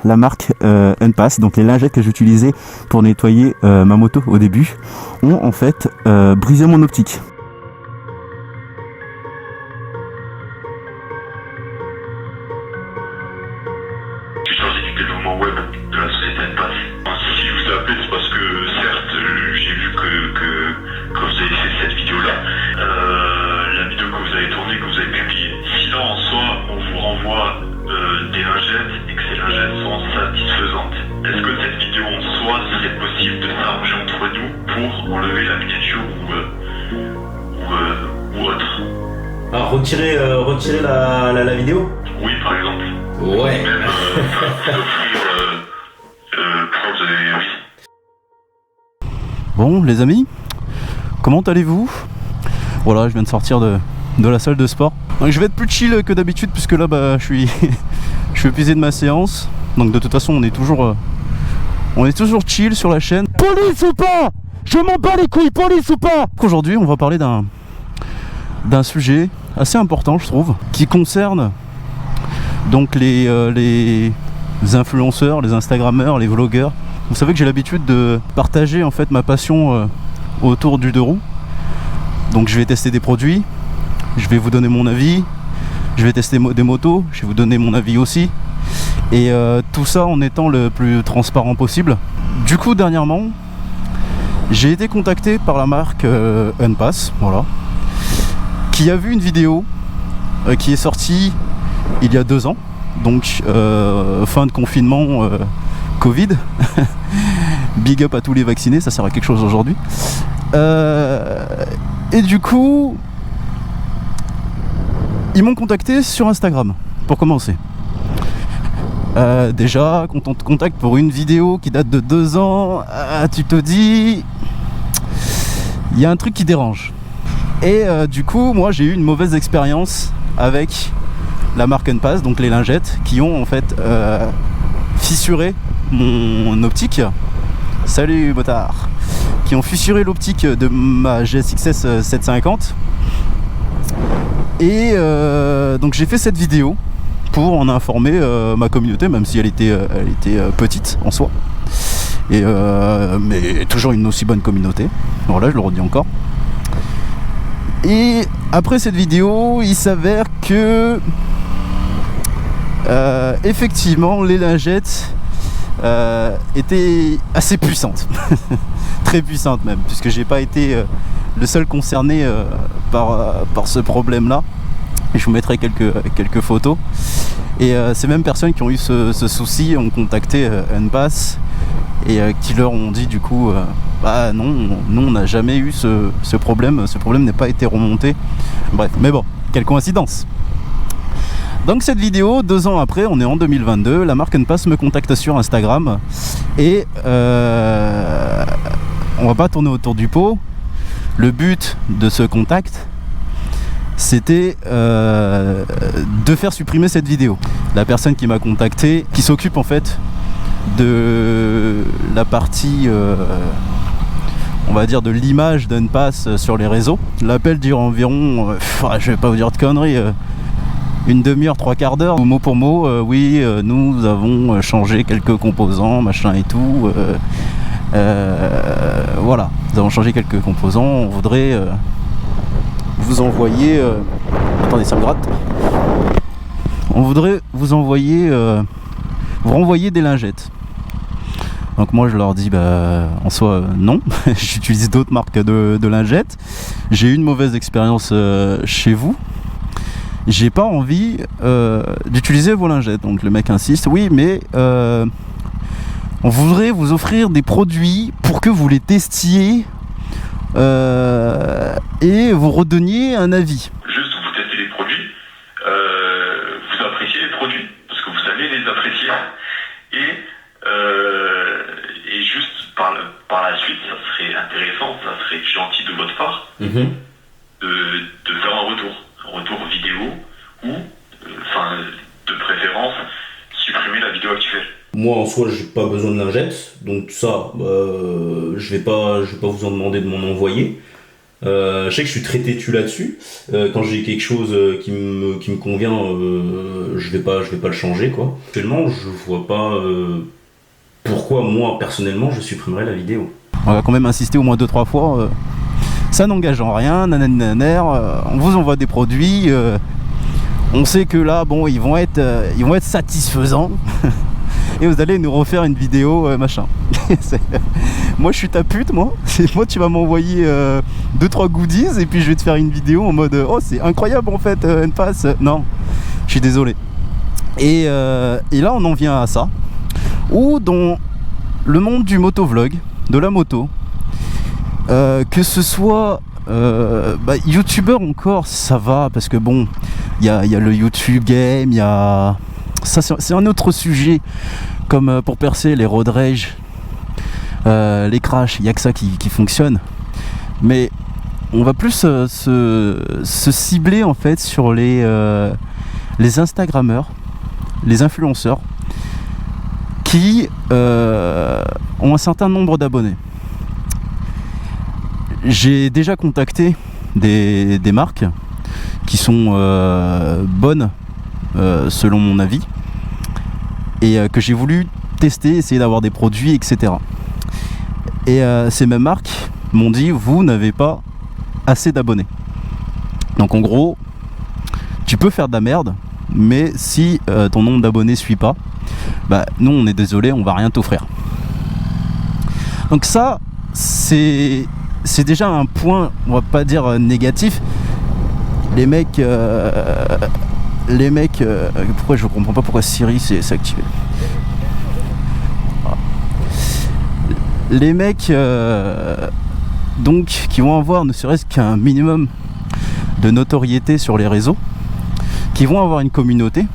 la marque Unpass, donc les lingettes que j'utilisais pour nettoyer ma moto au début, ont en fait brisé mon optique. Du chargé du développement web de la société Unpass. Si je vous ai appelé, c'est parce que certes, j'ai vu que vous avez fait cette vidéo-là. La vidéo que vous avez tournée, que vous avez publiée. Si là en soi, on vous renvoie des lingettes et que ces lingettes sont satisfaisantes, est-ce que cette vidéo en soi serait possible de s'arranger entre nous pour enlever la miniature ou autre? Ah, retirer la vidéo? Oui, par exemple. Ouais. Même vous offrir preuve de oui. Bon les amis, comment allez-vous? Voilà, je viens de sortir de la salle de sport. Donc je vais être plus chill que d'habitude puisque là bah, je suis épuisé de ma séance. Donc de toute façon on est toujours chill sur la chaîne. Police ou pas? Je m'en bats les couilles, police ou pas? Aujourd'hui on va parler d'un sujet assez important je trouve, qui concerne donc les influenceurs, les instagrammeurs, les vlogueurs. Vous savez que j'ai l'habitude de partager en fait ma passion autour du deux roues. Donc je vais tester des produits, je vais vous donner mon avis, je vais tester des motos, je vais vous donner mon avis aussi. Et tout ça en étant le plus transparent possible. Du coup dernièrement, j'ai été contacté par la marque Unpass, voilà, qui a vu une vidéo qui est sortie il y a 2 ans. Donc fin de confinement Covid. Big up à tous les vaccinés, ça sert à quelque chose aujourd'hui. Et du coup, ils m'ont contacté sur Instagram, pour commencer. Déjà, quand on te contacte pour une vidéo qui date de 2 ans, tu te dis, il y a un truc qui dérange. Et du coup, moi j'ai eu une mauvaise expérience avec la marque Unpass, donc les lingettes, qui ont en fait fissuré mon optique. Salut bâtard! Qui ont fissuré l'optique de ma GSX-S 750. Et donc j'ai fait cette vidéo pour en informer ma communauté, même si elle était petite en soi. Et mais toujours une aussi bonne communauté. Voilà, je le redis encore. Et après cette vidéo, il s'avère que effectivement les lingettes étaient assez puissantes. Très puissantes même, puisque j'ai pas été le seul concerné par ce problème là. Je vous mettrai quelques photos. Et ces mêmes personnes qui ont eu ce souci ont contacté Unpass et qui leur ont dit du coup bah non, nous on n'a jamais eu ce problème n'a pas été remonté. Bref, mais bon, quelle coïncidence. Donc cette vidéo, 2 ans après, on est en 2022, la marque Unpass me contacte sur Instagram et on va pas tourner autour du pot. Le but de ce contact, c'était de faire supprimer cette vidéo. La personne qui m'a contacté, qui s'occupe en fait de la partie on va dire de l'image d'Unpass sur les réseaux. L'appel dure environ je vais pas vous dire de conneries, une demi-heure, 3/4 d'heure, mot pour mot. Oui, nous avons changé quelques composants, machin et tout. Voilà, nous avons changé quelques composants. On voudrait vous envoyer. Attendez, ça me gratte. On voudrait vous envoyer, vous renvoyer des lingettes. Donc moi je leur dis en soi non, j'utilise d'autres marques de lingettes. J'ai eu une mauvaise expérience chez vous. J'ai pas envie d'utiliser vos lingettes. Donc le mec insiste, oui mais on voudrait vous offrir des produits pour que vous les testiez et vous redonniez un avis. Juste vous testez les produits, vous appréciez les produits, parce que vous allez les apprécier. Et juste par la suite, ça serait intéressant, ça serait gentil de votre part de faire un retour vidéo ou, de préférence, supprimer la vidéo actuelle. Moi en soi j'ai pas besoin de lingettes, donc ça je vais pas vous en demander de m'en envoyer. Je sais que je suis très têtu là-dessus. Quand j'ai quelque chose qui me convient, je vais pas le changer, quoi. Actuellement, je vois pas pourquoi moi personnellement je supprimerais la vidéo. On va quand même insister au moins 2-3 fois. Ça n'engage en rien, nanananer, on vous envoie des produits. On sait que là, bon, ils vont être satisfaisants. Et vous allez nous refaire une vidéo, machin. Moi, je suis ta pute, moi. Moi, tu vas m'envoyer 2-3 goodies et puis je vais te faire une vidéo en mode oh, c'est incroyable en fait, N-Pass. Non, je suis désolé. Et là, on en vient à ça. Ou dans le monde du motovlog, de la moto, que ce soit youtubeur encore, ça va parce que bon, il y a le YouTube game, il y a ça, c'est un autre sujet, comme pour percer les road rage, les crashs, il n'y a que ça qui fonctionne. Mais on va plus se cibler en fait sur les Instagrammeurs, les influenceurs qui ont un certain nombre d'abonnés. J'ai déjà contacté des marques qui sont bonnes selon mon avis et que j'ai voulu tester, essayer d'avoir des produits, etc. Et ces mêmes marques m'ont dit vous n'avez pas assez d'abonnés. Donc en gros, tu peux faire de la merde, mais si ton nombre d'abonnés suit pas, bah nous on est désolé, on va rien t'offrir. Donc ça c'est déjà un point, on va pas dire négatif. Les mecs, pourquoi je comprends pas pourquoi Siri s'est activé. Les mecs donc qui vont avoir ne serait-ce qu'un minimum de notoriété sur les réseaux, qui vont avoir une communauté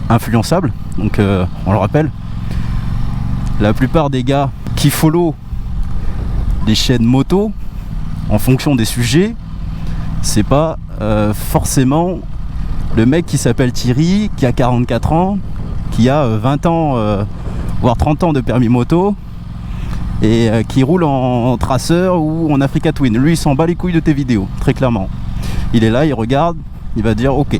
influençable. Donc on le rappelle, la plupart des gars qui follow des chaînes moto en fonction des sujets, c'est pas forcément le mec qui s'appelle Thierry, qui a 44 ans, qui a 20 ans voire 30 ans de permis moto et qui roule en traceur ou en Africa Twin. Lui il s'en bat les couilles de tes vidéos, très clairement. Il est là, il regarde, il va dire ok.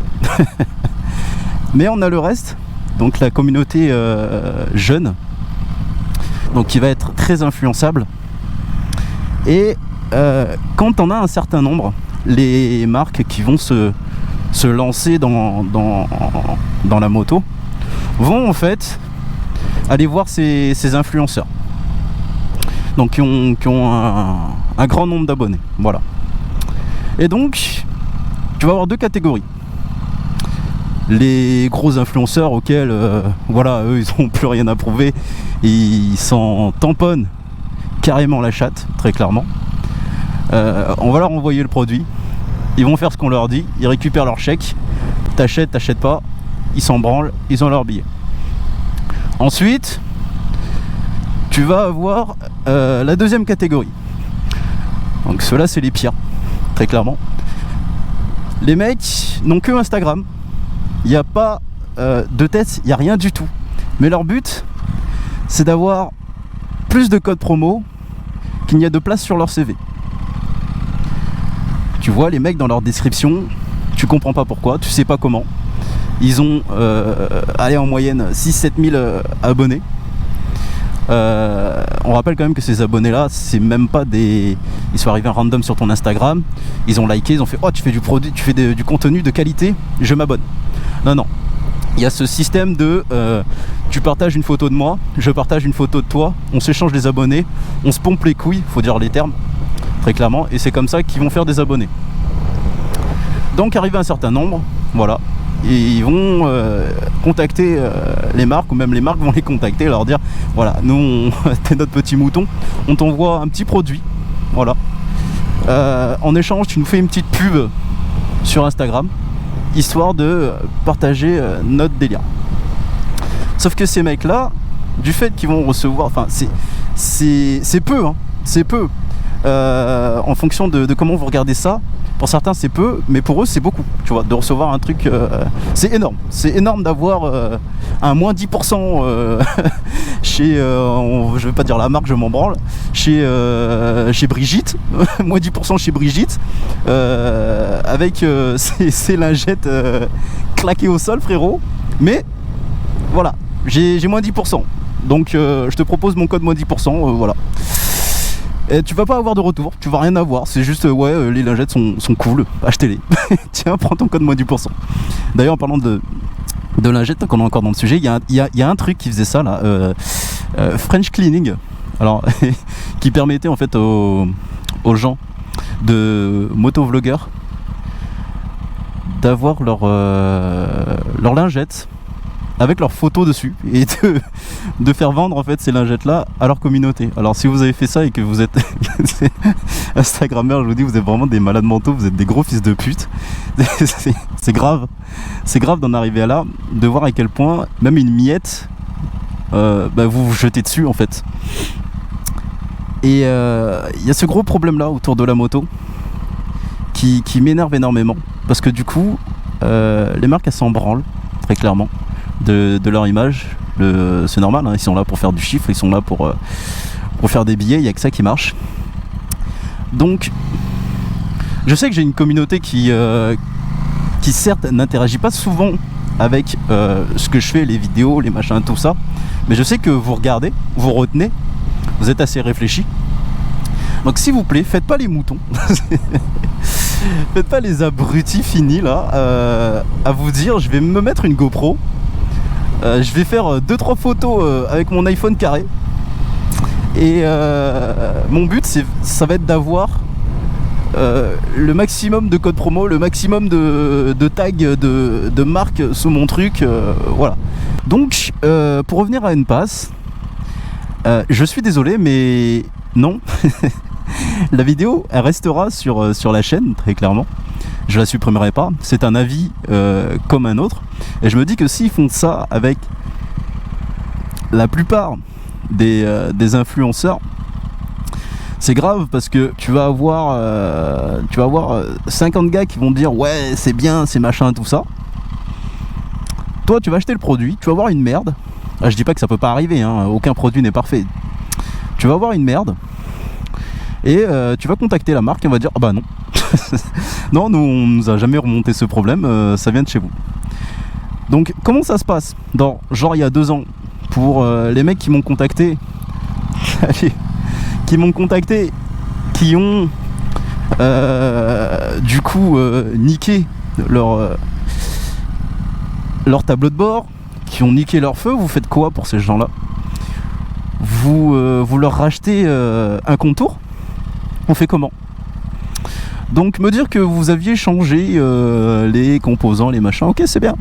Mais on a le reste, donc la communauté jeune, donc qui va être très influençable. Et quand on a un certain nombre, les marques qui vont se lancer dans la moto vont en fait aller voir ces influenceurs, donc qui ont un grand nombre d'abonnés, voilà. Et donc tu vas avoir deux catégories: les gros influenceurs auxquels voilà, eux ils n'ont plus rien à prouver, ils s'en tamponnent carrément la chatte, très clairement. On va leur envoyer le produit, ils vont faire ce qu'on leur dit, ils récupèrent leur chèque, t'achètes pas, ils s'en branlent, ils ont leur billet. Ensuite tu vas avoir la deuxième catégorie, donc ceux-là c'est les pires, très clairement. Les mecs n'ont que Instagram, il n'y a pas de tête, il n'y a rien du tout, mais leur but c'est d'avoir plus de codes promo qu'il n'y a de place sur leur CV. Tu vois les mecs dans leur description, tu comprends pas pourquoi, tu sais pas comment. Ils ont en moyenne 6-7 000 abonnés. On rappelle quand même que ces abonnés là, c'est même pas des... Ils sont arrivés en random sur ton Instagram, ils ont liké, ils ont fait oh tu fais du produit, tu fais du contenu de qualité, je m'abonne. Non. Il y a ce système de tu partages une photo de moi, je partage une photo de toi, on s'échange des abonnés, on se pompe les couilles, faut dire les termes, très clairement, et c'est comme ça qu'ils vont faire des abonnés. Donc arrivé à un certain nombre, voilà, et ils vont contacter les marques, ou même les marques vont les contacter et leur dire voilà, nous t'es notre petit mouton, on t'envoie un petit produit, voilà. En échange tu nous fais une petite pub sur Instagram, histoire de partager notre délire. Sauf que ces mecs là, du fait qu'ils vont recevoir, enfin c'est peu, hein, c'est peu en fonction de comment vous regardez ça. Pour certains c'est peu, mais pour eux c'est beaucoup, tu vois, de recevoir un truc, c'est énorme d'avoir un moins 10% chez, je vais pas dire la marque, je m'en branle, chez Brigitte, moins 10% chez Brigitte, avec ces lingettes claquées au sol, frérot. Mais voilà, j'ai moins 10%. Donc je te propose mon code moins 10%, voilà. Et tu vas pas avoir de retour, tu vas rien avoir, c'est juste les lingettes sont cool, achetez-les. Tiens, prends ton code moins 10%. D'ailleurs, en parlant de lingettes, tant qu'on est encore dans le sujet, il y a un truc qui faisait ça là, French Cleaning, alors qui permettait en fait aux gens de motovlogueurs d'avoir leur lingette avec leurs photos dessus et de faire vendre en fait ces lingettes là à leur communauté. Alors si vous avez fait ça et que vous êtes Instagrammeur, je vous dis, vous êtes vraiment des malades mentaux, vous êtes des gros fils de pute. C'est grave d'en arriver à là, de voir à quel point même une miette vous vous jetez dessus en fait. Et il y a ce gros problème là autour de la moto qui m'énerve énormément, parce que du coup les marques elles s'en branlent très clairement de leur image. C'est normal, hein, ils sont là pour faire du chiffre, ils sont là pour faire des billets, il n'y a que ça qui marche. Donc je sais que j'ai une communauté qui certes n'interagit pas souvent avec ce que je fais, les vidéos, les machins, tout ça, mais je sais que vous regardez, vous retenez, vous êtes assez réfléchis. Donc s'il vous plaît, faites pas les moutons. Faites pas les abrutis finis là, à vous dire je vais me mettre une GoPro, je vais faire 2-3 photos avec mon iPhone carré, et mon but ça va être d'avoir le maximum de codes promo, le maximum de tags de marques sous mon truc, voilà. Donc pour revenir à N-Pass, je suis désolé mais non. La vidéo elle restera sur la chaîne, très clairement. Je la supprimerai pas, c'est un avis comme un autre. Et je me dis que s'ils font ça avec la plupart des influenceurs, c'est grave, parce que tu vas avoir 50 gars qui vont dire ouais c'est bien, c'est machin, tout ça. Toi tu vas acheter le produit, tu vas avoir une merde. Ah, je dis pas que ça peut pas arriver, hein, aucun produit n'est parfait. Tu vas avoir une merde. Et tu vas contacter la marque et on va dire ah bah non. Non, nous on nous a jamais remonté ce problème, ça vient de chez vous. Donc comment ça se passe dans genre il y a 2 ans pour les mecs qui m'ont contacté qui ont du coup niqué leur tableau de bord, qui ont niqué leur feu. Vous faites quoi pour ces gens là? Vous leur rachetez un contour? On fait comment? Donc me dire que vous aviez changé les composants, les machins, ok, c'est bien.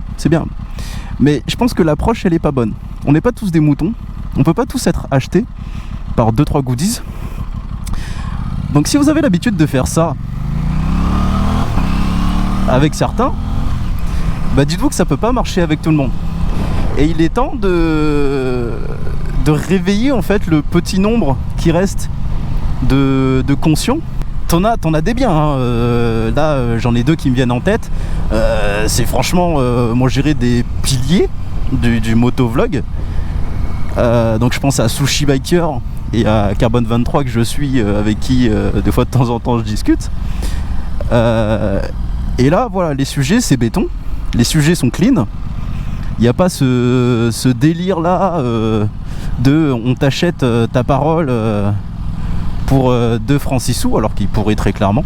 Mais je pense que l'approche elle est pas bonne. On n'est pas tous des moutons, on peut pas tous être achetés par 2-3 goodies. Donc si vous avez l'habitude de faire ça avec certains, bah dites-vous que ça peut pas marcher avec tout le monde. Et il est temps de réveiller en fait le petit nombre qui reste de conscients. T'en as des biens, hein. Là j'en ai 2 qui me viennent en tête. C'est franchement moi je dirais des piliers du motovlog. Donc je pense à Sushi Biker et à Carbone 23 que je suis, avec qui des fois de temps en temps je discute. Et là voilà, les sujets c'est béton, les sujets sont clean. Il n'y a pas ce délire là de on t'achète ta parole pour 2 francs 6 sous, alors qu'ils pourraient très clairement.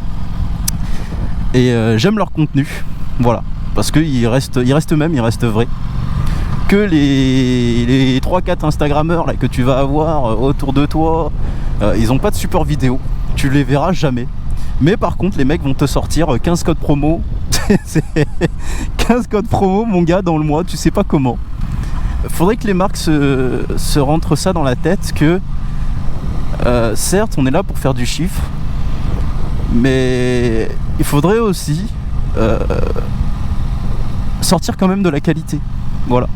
Et j'aime leur contenu, voilà, parce qu'il reste vrai. Que les 3-4 Instagrammeurs là, que tu vas avoir autour de toi, ils ont pas de support vidéo, tu les verras jamais. Mais par contre les mecs vont te sortir 15 codes promo. 15 codes promo mon gars dans le mois, tu sais pas comment. Faudrait que les marques se rentrent ça dans la tête, que certes on est là pour faire du chiffre, mais il faudrait aussi sortir quand même de la qualité. Voilà.